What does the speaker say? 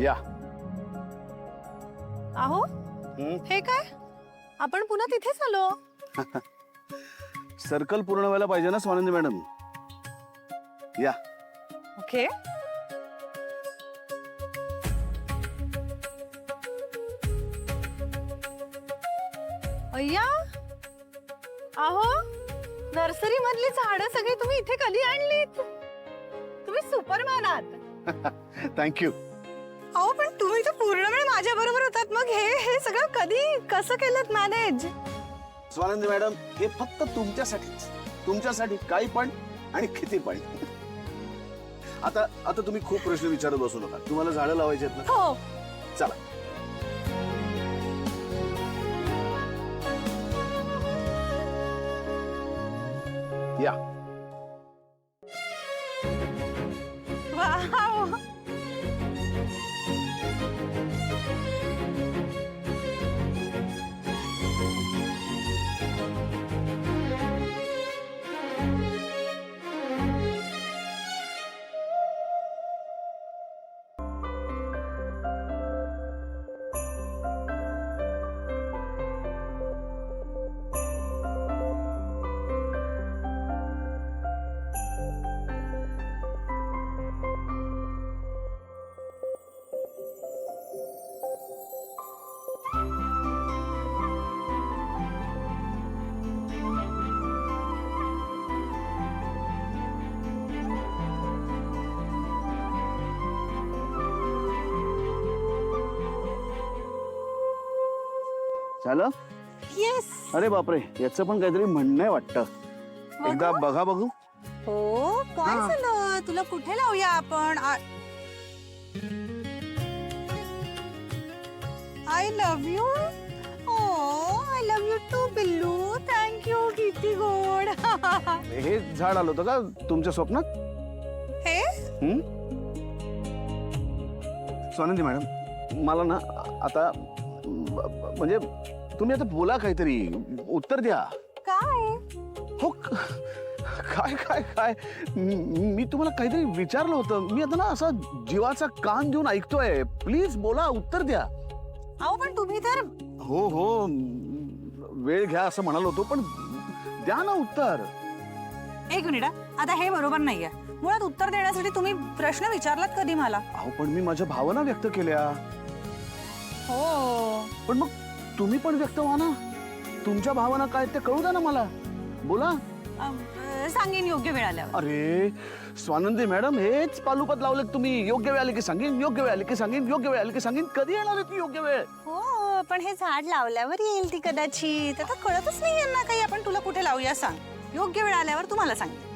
या. अहो हे काय आपण पुन्हा तिथेच आलो. सर्कल पूर्ण व्हायला पाहिजे ना स्वानंदी मॅडम. या. ओके. अय्या अहो नर्सरी मधली झाडं सगळी तुम्ही इथे कधी आणलीत? तुम्ही सुपरमॅन आहात. थँक्यू. अहो पण तुम्ही तर पूर्ण वेळ माझ्या बरोबर होतात. मग हे सगळं कधी कसं केलं मॅनेज? स्वानंदी मॅडम हे फक्त तुमच्यासाठीच. तुमच्यासाठी काही पण आणि किती पण. आता आता तुम्ही खूप प्रश्न विचारत बसू नका. तुम्हाला झाडं लावायची आहेत ना? हो. चला. या. वाव. झालं? येस. अरे बापरे, याचं पण काहीतरी म्हणणं आहे वाटतं. एकदा बघा बघू. हो काय हा. झालं? तुला कुठे लावूया आपण? I love you. I love you too Billu. Thank you. किती गोड. हे झाड आलं होतं का तुमच्या स्वप्नात? हे स्वानंदी मॅडम मला ना आता म्हणजे तुम्ही आता बोला काहीतरी. उत्तर द्या. काय? हो काय काय काय मी तुम्हाला काहीतरी विचारलं होतं. मी आता ना असा जीवाचा कान देऊन ऐकतोय. प्लीज बोला, उत्तर द्या. अहो पण तुम्ही तर हो हो वेळ घ्या असं म्हणालो होतो, पण द्या ना उत्तर. एक मिनिट. आता हे बरोबर नाहीये. मुळात उत्तर देण्यासाठी तुम्ही प्रश्न विचारलात कधी मला? अहो पण मी माझ्या भावना व्यक्त केल्या. हो पण मग तुम्ही पण व्यक्त व्हा ना. तुमच्या भावना काय ते कळू द्या ना मला. बोला. सांगेन योग्य वेळ आल्यावर. अरे स्वानंदी मॅडम हेच पालुपत लावले तुम्ही. योग्य वेळ आली की सांगेन, योग्य वेळ आली की सांगेन, योग्य वेळ आली की सांगेन. कधी येणार आहे ती योग्य वेळ? हो पण हे झाड लावल्यावर येईल ती कदाचित. आता कळतच नाही यांना काही. आपण तुला कुठे लावूया सांग. योग्य वेळ आल्यावर तुम्हाला सांगेन.